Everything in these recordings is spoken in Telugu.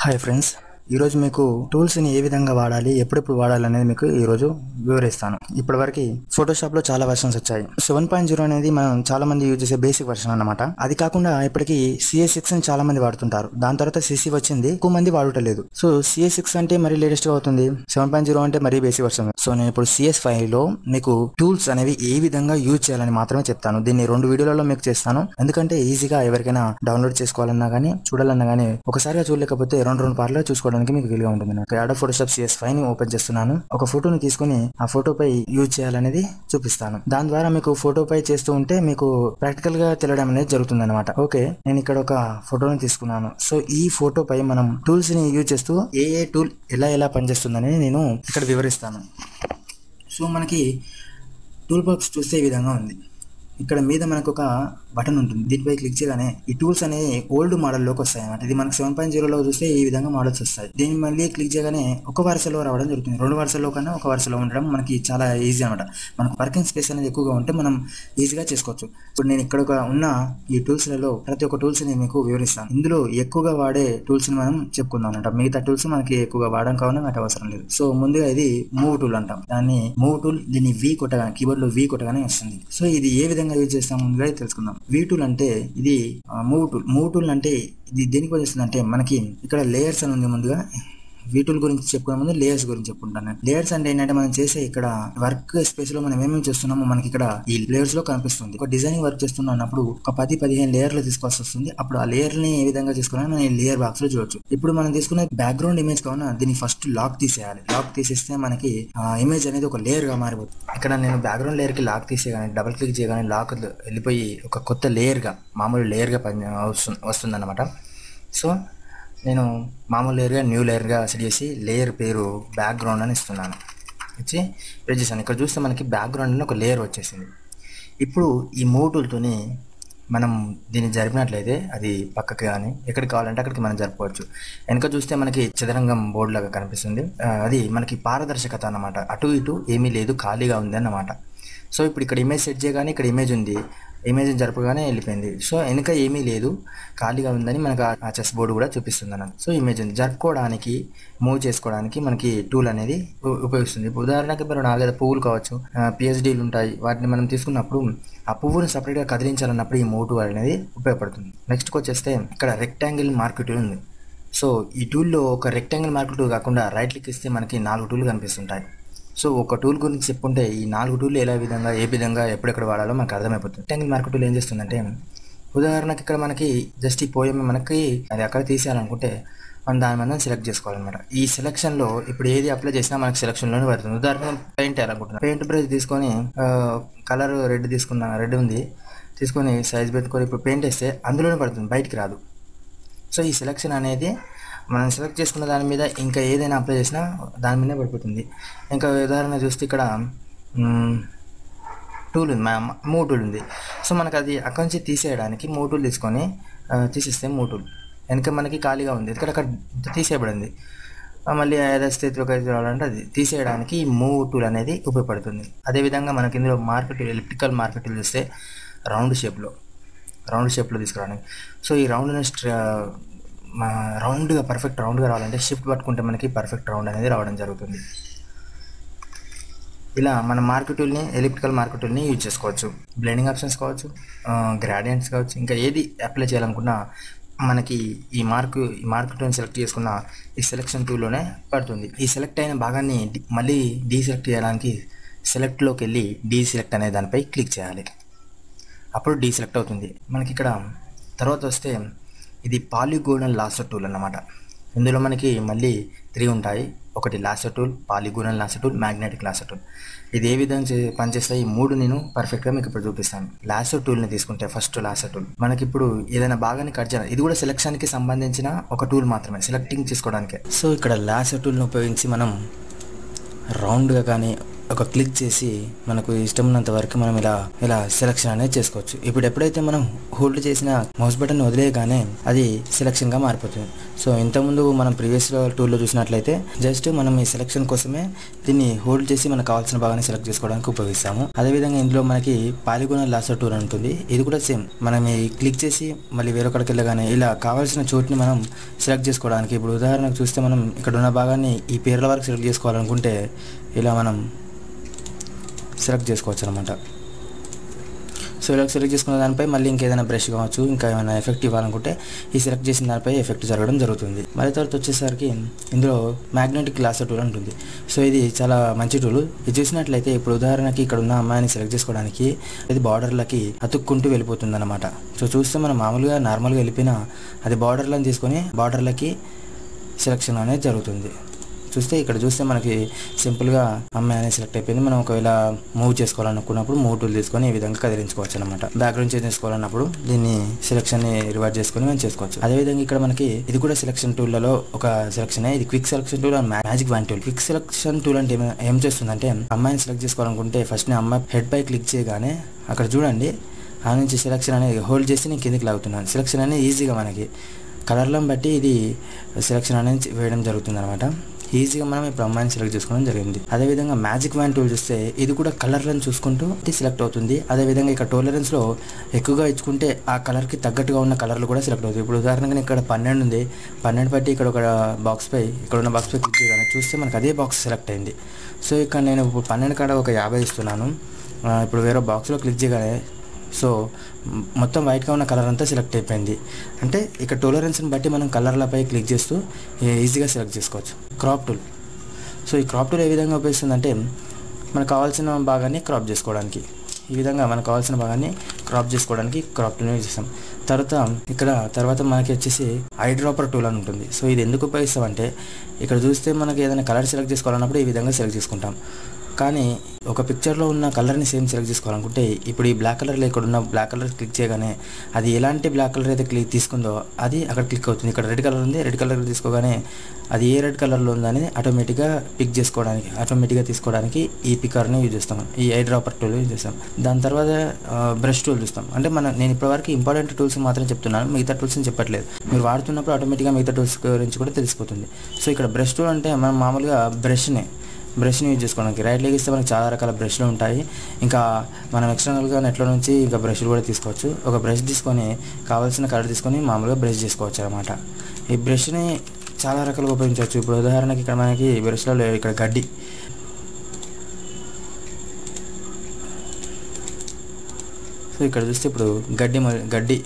హాయ్ ఫ్రెండ్స్, ఈరోజు మీకు టూల్స్ని ఏ విధంగా వాడాలి, ఎప్పుడెప్పుడు వాడాలి అనేది మీకు ఈరోజు వివరిస్తాను. ఇప్పటివరకు ఫోటోషాప్లో చాలా వర్షన్స్ వచ్చాయి. 7.0 అనేది మనం చాలా మంది యూజ్ చేసే బేసిక్ వర్షన్ అన్నమాట. అది కాకుండా ఇప్పటికి CS6 ని చాలా మంది వాడుతుంటారు. దాని తర్వాత CC వచ్చింది, ఎక్కువ మంది వాడటలేదు. సో CS6 అంటే మరీ లేటెస్ట్ గా అవుతుంది, 7.0 అంటే మరీ బేసిక్ వర్షన్. సో నేను ఇప్పుడు CS5 లో మీకు టూల్స్ అనేవి ఏ విధంగా యూజ్ చేయాలని మాత్రమే చెప్తాను. దీన్ని 2 వీడియోలలో మీకు చేస్తాను, ఎందుకంటే ఈజీగా ఎవరికైనా డౌన్లోడ్ చేసుకోవాలన్నా కానీ చూడాలన్నా కానీ ఒకసారిగా చూడలేకపోతే రెండు పార్లు చూసుకోవడానికి మీకు వీలుగా ఉంటుంది. అడోబ్ ఫోటోషాప్ CS5 ని ఓపెన్ చేస్తున్నాను. ఒక ఫోటోని తీసుకుని ఆ ఫోటోపై యూజ్ చేయాలనేది చూపిస్తాను. దాని ద్వారా మీకు ఫోటోపై చేస్తూ ఉంటే మీకు ప్రాక్టికల్ గా తెలియడం అనేది జరుగుతుంది అనమాట. ఓకే, నేను ఇక్కడ ఒక ఫోటోని తీసుకున్నాను. సో ఈ ఫోటోపై మనం టూల్స్ ని యూజ్ చేస్తూ ఏ టూల్ ఎలా పనిచేస్తుందని నేను ఇక్కడ వివరిస్తాను. సో మనకి టూల్ బాక్స్ చూస్తే ఈ విధంగా ఉంది. ఇక్కడ మీద మనకు ఒక బటన్ ఉంటుంది, దీనిపై క్లిక్ చేయగానే ఈ టూల్స్ అనే ఓల్డ్ మోడల్లోకి వస్తాయి అన్నమాట. ఇది మనకు 7.0లో చూస్తే ఈ విధంగా మోడల్స్ వస్తాయి. దీన్ని మళ్ళీ క్లిక్ చేయగానే ఒక వరుసలో రావడం జరుగుతుంది. 2 వరుసల్లో కన్నా ఒక వరుసలో ఉండడం మనకి చాలా ఈజీ అనమాట. మనకు వర్కింగ్ స్పేస్ అనేది ఎక్కువగా ఉంటే మనం ఈజీగా చేసుకోవచ్చు. ఇప్పుడు నేను ఇక్కడ ఉన్న ఈ టూల్స్లలో ప్రతి ఒక్క టూల్స్ని మీకు వివరిస్తాను. ఇందులో ఎక్కువగా వాడే టూల్స్ని మనం చెప్పుకుందాం అనమాట. మిగతా టూల్స్ మనకి ఎక్కువగా వాడడం కావాలని నాకు అవసరం లేదు. సో ముందుగా ఇది మూవ్ టూల్ అంటాం. మూవ్ టూల్ దీన్ని V కొట్టగానే, కీబోర్డ్ లో V కొట్టగానే వస్తుంది. సో ఇది ఏ విధంగా యూజ్ చేస్తాం ముందుగా తెలుసుకుందాం. V టూల్ అంటే ఇది మూవ్ టూల్ అంటే ఇది దేనికి పనిచేస్తుంది అంటే, మనకి ఇక్కడ లేయర్స్ అని ఉంది. ముందుగా V టూల్ గురించి చెప్పుకునే ముందు లేయర్స్ గురించి చెప్పుకుంటాను. లేయర్స్ అంటే ఏంటంటే మనం చేసే ఇక్కడ వర్క్ స్పేస్ లో మనం ఏమేమి చేస్తున్నామో మనకి ఇక్కడ ఈ లేయర్స్ లో కనిపిస్తుంది. ఒక డిజైనింగ్ వర్క్ చేస్తున్నప్పుడు ఒక 10-15 లేయర్లు తీసుకోవాల్సి వస్తుంది. అప్పుడు ఆ లేయర్ ని ఏ విధంగా చేసుకోవాలని మనం ఈ లేయర్ బాక్స్ లో చూడొచ్చు. ఇప్పుడు మనం తీసుకునే బ్యాక్గ్రౌండ్ ఇమేజ్ కావున దీన్ని ఫస్ట్ లాక్ తీసేయాలి. లాక్ తీసేస్తే మనకి ఆ ఇమేజ్ అనేది ఒక లేయర్ గా మారిపోతుంది. ఇక్కడ నేను బ్యాక్గ్రౌండ్ లేయర్ కి లాక్ తీసేయగానే, డబుల్ క్లిక్ చేయగానే లాక్ వెళ్ళిపోయి ఒక కొత్త లేయర్ గా, మామూలు లేయర్ గా వస్తుంది అన్నమాట. సో నేను మామూలు లేయర్గా న్యూ లేయర్గా సెట్ చేసి లేయర్ పేరు బ్యాక్గ్రౌండ్ అని ఇస్తున్నాను. ఇచ్చి ప్రెస్ చేశాను. ఇక్కడ చూస్తే మనకి బ్యాక్గ్రౌండ్ అని ఒక లేయర్ వచ్చేసింది. ఇప్పుడు ఈ మూవ్ టూల్తోని మనం దీన్ని జరిపినట్లయితే అది పక్కకి కానీ ఎక్కడికి కావాలంటే అక్కడికి మనం జరపవచ్చు. వెనక చూస్తే మనకి చదరంగం బోర్డు లాగా కనిపిస్తుంది. అది మనకి పారదర్శకత అన్నమాట. అటు ఇటు ఏమీ లేదు, ఖాళీగా ఉంది అన్నమాట. సో ఇప్పుడు ఇక్కడ ఇమేజ్ సెట్ చేయగానే ఇక్కడ ఇమేజ్ ఉంది, ఇమేజ్ జరపగానే వెళ్ళిపోయింది. సో వెనక ఏమీ లేదు, ఖాళీగా ఉందని మనకు ఆ చెస్ బోర్డు కూడా చూపిస్తుంది అన్నమాట. సో ఇమేజ్ జరుపుకోవడానికి, మూవ్ చేసుకోవడానికి మనకి టూల్ అనేది ఉపయోగిస్తుంది. ఉదాహరణకి ఇప్పుడు 4 పువ్వులు కావచ్చు, PhDలు ఉంటాయి. వాటిని మనం తీసుకున్నప్పుడు ఆ పువ్వుని సపరేట్గా కదిలించాలన్నప్పుడు ఈ మూవ్ టూల్ అనేది ఉపయోగపడుతుంది. నెక్స్ట్కి వచ్చేస్తే ఇక్కడ రెక్టాంగిల్ మార్క్ టూల్ ఉంది. సో ఈ టూల్లో ఒక రెక్టాంగిల్ మార్క్ టూల్ కాకుండా రైట్ క్లిక్ ఇస్తే మనకి 4 టూల్ కనిపిస్తుంటాయి. సో ఒక టూల్ గురించి చెప్పుకుంటే ఈ 4 టూల్ ఏ విధంగా ఎప్పుడెక్కడ వాడాలో మనకు అర్థమైపోతుంది. రెక్టాంగిల్ మార్క్ టూల్ ఏం చేస్తుందంటే, ఉదాహరణకి ఇక్కడ మనకి జస్ట్ ఈ పోయం మనకి అది అక్కడ తీసేయాలనుకుంటే మనం దాని మీద సెలెక్ట్ చేసుకోవాలన్నమాట. ఈ సెలెక్షన్లో ఇప్పుడు ఏది అప్లై చేసినా మనకి సెలెక్షన్లోనే పడుతుంది. ఉదాహరణకి పెయింట్ వేయాలనుకుంటున్నాను, పెయింట్ బ్రష్ తీసుకొని కలర్ రెడ్ ఉంది, తీసుకొని సైజ్ పెట్టుకొని ఇప్పుడు పెయింట్ వేస్తే అందులోనే పడుతుంది, బయటికి రాదు. సో ఈ సెలెక్షన్ అనేది మనం సెలెక్ట్ చేసుకున్న దాని మీద ఇంకా ఏదైనా అప్లై చేసినా దాని మీదనే పడిపోతుంది. ఇంకా ఉదాహరణ చూస్తే ఇక్కడ టూల్ ఉంది, మూవ్ టూల్ ఉంది. సో మనకు అది అక్కడి నుంచి తీసేయడానికి మూవ్ టూల్ తీసుకొని తీసేస్తే మూవ్ టూల్ వెనక మనకి ఖాళీగా ఉంది, ఎందుకంటే అక్కడ తీసేయబడింది. మళ్ళీ ఏదైనా స్థితిలోకి రావాలంటే అది తీసేయడానికి ఈ మూవ్ టూల్ అనేది ఉపయోగపడుతుంది. అదేవిధంగా మనకి ఇందులో ఎలిప్టికల్ మార్కెట్ టూల్ చూస్తే రౌండ్ షేప్లో తీసుకురావడానికి. సో ఈ పర్ఫెక్ట్ రౌండ్గా రావాలంటే షిఫ్ట్ పట్టుకుంటే మనకి పర్ఫెక్ట్ రౌండ్ అనేది రావడం జరుగుతుంది. ఇలా మన మార్క్ టూల్ని, ఎలిప్టికల్ మార్క్ టూల్ని యూజ్ చేసుకోవచ్చు. బ్లెండింగ్ ఆప్షన్స్ కావచ్చు, గ్రాడియంట్స్ కావచ్చు, ఇంకా ఏది అప్లై చేయాలనుకున్నా మనకి ఈ మార్క్ టూల్ని సెలెక్ట్ చేసుకున్న ఈ సెలెక్షన్ టూల్లోనే పడుతుంది. ఈ సెలెక్ట్ అయిన భాగాన్ని మళ్ళీ డీసెలెక్ట్ చేయడానికి సెలెక్ట్లోకి వెళ్ళి డీసెలెక్ట్ అనే దానిపై క్లిక్ చేయాలి. అప్పుడు డీసెలెక్ట్ అవుతుంది. మనకి ఇక్కడ తర్వాత వస్తే ఇది పాలిగోనల్ లాసర్ టూల్ అన్నమాట. ఇందులో మనకి మళ్ళీ 3 ఉంటాయి. ఒకటి లాసర్ టూల్, పాలిగోనల్ లాసర్ టూల్, మ్యాగ్నెటిక్ లాసర్ టూల్. ఇది ఏ విధంగా పనిచేస్తాయి, ఈ 3 నేను పర్ఫెక్ట్గా మీకు ఇప్పుడు చూపిస్తాను. లాసర్ టూల్ని తీసుకుంటే ఫస్ట్ లాసర్ టూల్ మనకి ఇప్పుడు ఏదైనా భాగాన్ని కట్ చేయాలి. ఇది కూడా సెలెక్షన్కి సంబంధించిన ఒక టూల్ మాత్రమే, సెలెక్టింగ్ చేసుకోవడానికి. సో ఇక్కడ లాసర్ టూల్ని ఉపయోగించి మనం రౌండ్గా కానీ ఒక క్లిక్ చేసి మనకు ఇష్టం ఉన్నంత వరకు మనం ఇలా సెలక్షన్ అనేది చేసుకోవచ్చు. ఇప్పుడు ఎప్పుడైతే మనం హోల్డ్ చేసిన మౌస్ బటన్ వదిలేయగానే అది సెలక్షన్ గా మారిపోతుంది. సో ఇంతకుముందు మనం ప్రీవియస్ టూల్లో చూసినట్లయితే జస్ట్ మనం ఈ సెలక్షన్ కోసమే దీన్ని హోల్డ్ చేసి మనకు కావాల్సిన భాగాన్ని సెలెక్ట్ చేసుకోవడానికి ఉపయోగిస్తాము. అదేవిధంగా ఇందులో మనకి పాలిగోనల్ లాసర్ టూల్ ఉంటుంది. ఇది కూడా సేమ్, మనం ఈ క్లిక్ చేసి మళ్ళీ వేరొకడికి వెళ్ళగానే ఇలా కావాల్సిన చోటుని మనం సెలెక్ట్ చేసుకోవడానికి. ఇప్పుడు ఉదాహరణకు చూస్తే మనం ఇక్కడ ఉన్న భాగాన్ని ఈ పేర్ల వరకు సెలెక్ట్ చేసుకోవాలనుకుంటే ఇలా మనం సెలెక్ట్ చేసుకోవచ్చు అనమాట. సో ఇలా సెలెక్ట్ చేసుకున్న దానిపై మళ్ళీ ఇంకేదైనా బ్రష్ కావచ్చు, ఇంకా ఏమైనా ఎఫెక్ట్ ఇవ్వాలనుకుంటే ఈ సెలెక్ట్ చేసిన దానిపై ఎఫెక్ట్ జరగడం జరుగుతుంది. మళ్ళీ తర్వాత వచ్చేసరికి ఇందులో మ్యాగ్నెటిక్ లాసర్ టూల్ ఉంటుంది. సో ఇది చాలా మంచి టూల్. ఇది చూసినట్లయితే ఇప్పుడు ఉదాహరణకి ఇక్కడ ఉన్న అమ్మాయిని సెలెక్ట్ చేసుకోవడానికి ఇది బార్డర్లకి అతుక్కుంటూ వెళ్ళిపోతుంది అనమాట. సో చూస్తే మనం మామూలుగా నార్మల్గా వెళ్ళిపోయినా అది బార్డర్లను తీసుకొని బార్డర్లకి సెలెక్షన్ అనేది జరుగుతుంది. చూస్తే ఇక్కడ చూస్తే మనకి సింపుల్గా అమ్మాయి అనేది సెలెక్ట్ అయిపోయింది. మనం ఒకవేళ మూవ్ చేసుకోవాలనుకున్నప్పుడు మూవ్ టూల్ తీసుకొని ఈ విధంగా కదిలించుకోవచ్చు అనమాట. బ్యాక్గ్రౌండ్ చేంజ్ చేసుకోవాలన్నప్పుడు దీన్ని సెలెక్షన్ని రివర్ట్ చేసుకొని మనం చేసుకోవచ్చు. అదేవిధంగా ఇక్కడ మనకి ఇది కూడా సెలెక్షన్ టూల్లలో ఒక సెలెక్షన్. ఇది quick selection tool and magic van tool. Quick selection tool అంటే ఏం చేస్తుందంటే అమ్మాయిని సెలెక్ట్ చేసుకోవాలనుకుంటే ఫస్ట్ అమ్మాయి హెడ్ పై క్లిక్ చేయగానే అక్కడ చూడండి ఆ నుంచి సెలెక్షన్ అనేది హోల్డ్ చేసి నేను కిందికి లాగుతున్నాను. సెలెక్షన్ అనేది ఈజీగా మనకి కలర్లను బట్టి ఇది సెలెక్షన్ అనేది వేయడం జరుగుతుంది అనమాట. ఈజీగా మనం ఇప్పుడు అమ్మాయిని సెలెక్ట్ చేసుకోవడం జరిగింది. అదేవిధంగా మ్యాజిక్ వ్యాన్ టూల్ చూస్తే ఇది కూడా కలర్లను చూసుకుంటూ సెలెక్ట్ అవుతుంది. అదేవిధంగా ఇక్కడ టోలరెన్స్లో ఎక్కువగా ఇచ్చుకుంటే ఆ కలర్కి తగ్గట్టుగా ఉన్న కలర్లు కూడా సెలెక్ట్ అవుతుంది. ఇప్పుడు ఉదాహరణగా ఇక్కడ 12 ఉంది. 12 బట్టి ఇక్కడ ఒక బాక్స్పై ఇక్కడ ఉన్న బాక్స్పై క్లిక్ చేయగానే చూస్తే మనకు అదే బాక్స్ సెలెక్ట్ అయింది. సో ఇక్కడ నేను ఇప్పుడు 12 కాడ ఒక 50 ఇస్తున్నాను. ఇప్పుడు వేరే బాక్స్లో క్లిక్ చేయగానే సో మొత్తం వైట్గా ఉన్న కలర్ అంతా సెలెక్ట్ అయిపోయింది. అంటే ఇక్కడ టోలరెన్స్ని బట్టి మనం కలర్లపై క్లిక్ చేస్తూ ఈజీగా సెలెక్ట్ చేసుకోవచ్చు. Crop tool. సో ఈ క్రాప్ టూల్ ఏ విధంగా ఉపయోగిస్తుందంటే మనకు కావాల్సిన భాగాన్ని క్రాప్ చేసుకోవడానికి, ఈ విధంగా మనకు కావాల్సిన భాగాన్ని క్రాప్ చేసుకోవడానికి క్రాప్ టూల్ని యూజ్ చేస్తాం. తర్వాత మనకి వచ్చేసి ఐ డ్రాపర్ టూల్ అని ఉంటుంది. సో ఇది ఎందుకు ఉపయోగిస్తామంటే ఇక్కడ చూస్తే మనకి ఏదైనా కలర్ సెలెక్ట్ చేసుకోవాలన్నప్పుడు ఈ విధంగా సెలెక్ట్ చేసుకుంటాం. కానీ ఒక పిక్చర్లో ఉన్న కలర్ని సేమ్ సెలెక్ట్ చేసుకోవాలనుకుంటే ఇప్పుడు ఈ బ్లాక్ కలర్లో ఇక్కడ ఉన్న బ్లాక్ కలర్ క్లిక్ చేయగానే అది ఎలాంటి బ్లాక్ కలర్ అయితే తీసుకుందో అది అక్కడ క్లిక్ అవుతుంది. ఇక్కడ రెడ్ కలర్ ఉంది, రెడ్ కలర్ తీసుకోగానే అది ఏ రెడ్ కలర్లో ఉందని ఆటోమేటిక్గా తీసుకోవడానికి ఈ పికర్ని యూజ్ చేస్తాం. ఈ ఐ డ్రాపర్ టూల్ యూజ్ చేస్తాం. దాని తర్వాత బ్రష్ టూల్ చూస్తాం. అంటే నేను ఇప్పటివరకు ఇంపార్టెంట్ టూల్స్ మాత్రం చెప్తున్నాను, మిగతా టూల్స్ని చెప్పట్లేదు. మీరు వాడుతున్నప్పుడు ఆటోమేటిక్గా మిగతా టూల్స్ గురించి కూడా తెలిసిపోతుంది. సో ఇక్కడ బ్రష్ టూల్ అంటే మనం మామూలుగా బ్రష్ని యూజ్ చేసుకోవడానికి రైట్ లెగ్ ఇస్తే మనకి చాలా రకాల బ్రష్లు ఉంటాయి. ఇంకా మనం ఎక్స్టర్నల్గా నెట్లో నుంచి ఇంకా బ్రష్లు కూడా తీసుకోవచ్చు. ఒక బ్రష్ తీసుకొని కావాల్సిన కలర్ తీసుకొని మామూలుగా బ్రష్ చేసుకోవచ్చు అనమాట. ఈ బ్రష్ని చాలా రకాలుగా ఉపయోగించవచ్చు. ఇప్పుడు ఉదాహరణకి ఇక్కడ మనకి బ్రష్లో ఇక్కడ గడ్డి, సో ఇక్కడ చూస్తే ఇప్పుడు గడ్డి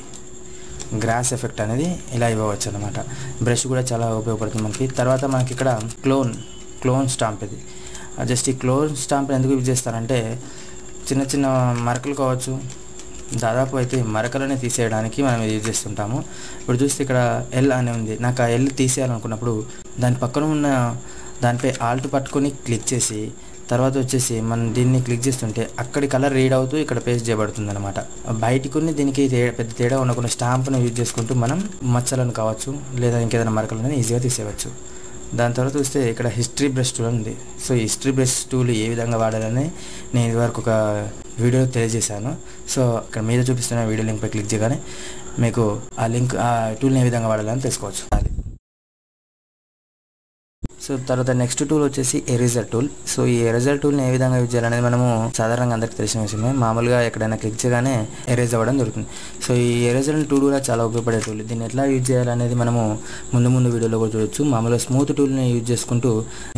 గ్రాస్ ఎఫెక్ట్ అనేది ఇలా ఇవ్వవచ్చు అనమాట. బ్రష్ కూడా చాలా ఉపయోగపడుతుంది మనకి. తర్వాత మనకి ఇక్కడ క్లోన్ స్టాంప్. ఇది జస్ట్ ఈ క్లోన్ స్టాంప్ ఎందుకు యూజ్ చేస్తారంటే చిన్న చిన్న మరకలు కావచ్చు, దాదాపు అయితే మరకలనే తీసేయడానికి మనం ఇది యూజ్ చేస్తుంటాము. ఇప్పుడు చూస్తే ఇక్కడ ఎల్ అని ఉంది. నాకు ఆ ఎల్ తీసేయాలనుకున్నప్పుడు దాని పక్కన ఉన్న దానిపై ఆల్ట్ పట్టుకొని క్లిక్ చేసి తర్వాత వచ్చేసి మనం దీన్ని క్లిక్ చేస్తుంటే అక్కడి కలర్ రీడ్ అవుతూ ఇక్కడ పేస్ట్ చేయబడుతుంది అనమాట. బయటికి దీనికి పెద్ద తేడా ఉండకుండా స్టాంప్ను యూజ్ చేసుకుంటూ మనం మచ్చలను కావచ్చు లేదా ఇంకేదైనా మరకలను ఈజీగా తీసేయవచ్చు. దాని తర్వాత చూస్తే ఇక్కడ హిస్టరీ బ్రష్ టూల్ ఉంది. సో ఈ హిస్టరీ బ్రష్ టూల్ ఏ విధంగా వాడాలని నేను ఇదివరకు ఒక వీడియో తెలియజేశాను. సో ఇక్కడ మీద చూపిస్తున్న వీడియో లింక్పై క్లిక్ చేయగానే మీకు ఆ టూల్ని ఏ విధంగా వాడాలని తెలుసుకోవచ్చు. సో తర్వాత నెక్స్ట్ టూల్ వచ్చేసి ఎరేజర్ టూల్. సో ఈ ఎరేజర్ టూల్ని ఏ విధంగా యూజ్ చేయాలనేది మనము సాధారణంగా అందరికీ తెలిసిన విషయమే. మామూలుగా ఎక్కడైనా క్లిక్ చేయగానే ఎరేజ్ అవ్వడం జరుగుతుంది. సో ఈ ఎరేజర్ టూల్ కూడా చాలా ఉపయోగపడే టూల్. దీన్ని ఎట్లా యూజ్ చేయాలనేది మనము ముందు వీడియోలో కూడా చూడొచ్చు. మామూలుగా స్మూత్ టూల్ని యూజ్ చేసుకుంటూ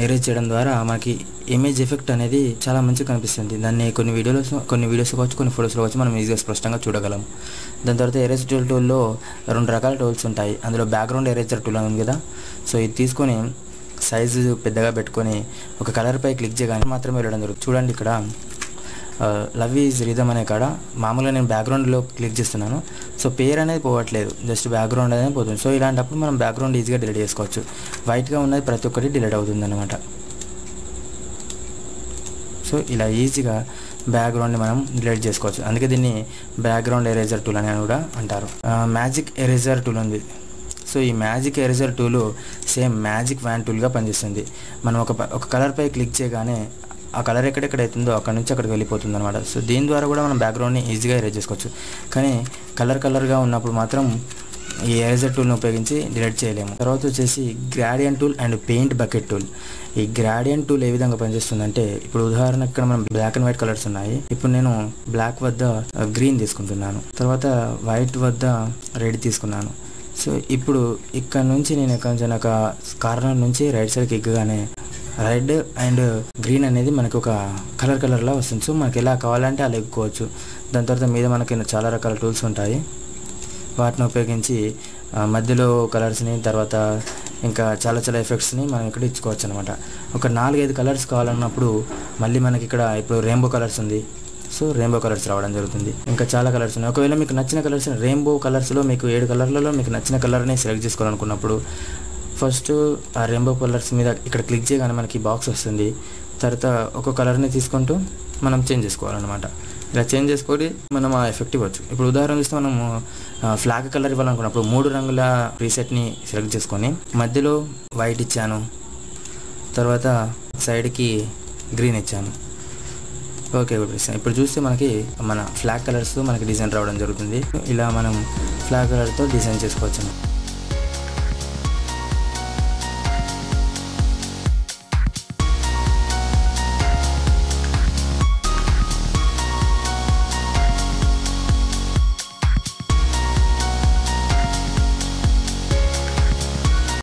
ఎరేజ్ చేయడం ద్వారా మనకి ఇమేజ్ ఎఫెక్ట్ అనేది చాలా మంచిగా కనిపిస్తుంది. దాన్ని కొన్ని వీడియోస్ కావచ్చు, కొన్ని ఫొటోస్లో కావచ్చు మనం ఈజీగా స్పష్టంగా చూడగలం. దాని తర్వాత ఎరేజర్ టూల్లో 2 రకాల టూల్స్ ఉంటాయి. అందులో బ్యాక్గ్రౌండ్ ఎరేజర్ టూల్ అని ఉంది కదా. సో ఇది తీసుకొని సైజు పెద్దగా పెట్టుకొని ఒక కలర్పై క్లిక్ చేయగానే మాత్రమే వెళ్ళడం జరుగుతుంది. చూడండి ఇక్కడ లవ్ ఈజ్ రిథమ్ అనే కాడ మామూలుగా నేను బ్యాక్గ్రౌండ్లో క్లిక్ చేస్తున్నాను. సో పేరు అనేది పోవట్లేదు, జస్ట్ బ్యాక్గ్రౌండ్ అనేది పోతుంది. సో ఇలాంటప్పుడు మనం బ్యాక్గ్రౌండ్ ఈజీగా డిలీట్ చేసుకోవచ్చు. వైట్గా ఉన్నది ప్రతి ఒక్కటి డిలీట్ అవుతుంది అనమాట. సో ఇలా ఈజీగా బ్యాక్గ్రౌండ్ని మనం డిలీట్ చేసుకోవచ్చు. అందుకే దీన్ని బ్యాక్గ్రౌండ్ ఎరేజర్ టూల్ అని కూడా అంటారు. మ్యాజిక్ ఎరేజర్ టూల్ ఉంది. సో ఈ magic eraser tool same magic wand టూల్గా పనిచేస్తుంది. మనం ఒక కలర్పై క్లిక్ చేయగానే ఆ కలర్ ఎక్కడెక్కడ అవుతుందో అక్కడ నుంచి అక్కడికి వెళ్ళిపోతుంది అనమాట. సో దీని ద్వారా కూడా మనం బ్యాక్గ్రౌండ్ని ఈజీగా ఎరేజ్ చేసుకోవచ్చు. కానీ కలర్గా ఉన్నప్పుడు మాత్రం ఈ ఎరేజర్ టూల్ని ఉపయోగించి డిలీట్ చేయలేము. తర్వాత వచ్చేసి gradient tool and paint bucket tool. ఈ గ్రాడియంట్ టూల్ ఏ విధంగా పనిచేస్తుందంటే, ఇప్పుడు ఉదాహరణకు ఇక్కడ మనం బ్లాక్ అండ్ వైట్ కలర్స్ ఉన్నాయి. ఇప్పుడు నేను బ్లాక్ వద్ద గ్రీన్ తీసుకుంటున్నాను, తర్వాత వైట్ వద్ద రెడ్ తీసుకున్నాను. సో ఇప్పుడు ఇక్కడ నుంచి నేను కొంచెం ఒక కార్నర్ నుంచి రైట్ సైడ్కి ఎక్కగానే రెడ్ అండ్ గ్రీన్ అనేది మనకి ఒక కలర్లా వస్తుంది. సో మనకి ఎలా కావాలంటే అలా ఎక్కుకోవచ్చు. దాని తర్వాత మీద మనకి చాలా రకాల టూల్స్ ఉంటాయి. వాటిని ఉపయోగించి మధ్యలో కలర్స్ని, తర్వాత ఇంకా చాలా ఎఫెక్ట్స్ని మనం ఇక్కడ ఇచ్చుకోవచ్చు అనమాట. ఒక 4-5 కలర్స్ కావాలన్నప్పుడు మళ్ళీ మనకి ఇక్కడ ఇప్పుడు రెయిన్బో కలర్స్ ఉంది. సో రెయిన్బో కలర్స్ రావడం జరుగుతుంది. ఇంకా చాలా కలర్స్ ఉన్నాయి. ఒకవేళ మీకు నచ్చిన కలర్స్, రెయిన్బో కలర్స్లో మీకు 7 కలర్లలో మీకు నచ్చిన కలర్ని సెలెక్ట్ చేసుకోవాలనుకున్నప్పుడు ఫస్ట్ ఆ రెయిన్బో కలర్స్ మీద ఇక్కడ క్లిక్ చేయగానే మనకి బాక్స్ వస్తుంది. తర్వాత ఒక కలర్ని తీసుకుంటూ మనం చేంజ్ చేసుకోవాలన్నమాట. ఇలా చేంజ్ చేసుకొని మనం ఆ ఎఫెక్ట్ ఇవ్వచ్చు. ఇప్పుడు ఉదాహరణ చూస్తే మనము ఫ్లాగ్ కలర్ ఇవ్వాలనుకున్నప్పుడు 3 రంగుల ప్రీసెట్ని సెలెక్ట్ చేసుకొని మధ్యలో వైట్ ఇచ్చాను, తర్వాత సైడ్కి గ్రీన్ ఇచ్చాను. ఓకే, ఇప్పుడు చూస్తే మనకి మన ఫ్లాగ్ కలర్స్తో మనకి డిజైన్ రావడం జరుగుతుంది. ఇలా మనం ఫ్లాగ్ కలర్తో డిజైన్ చేసుకోవచ్చు.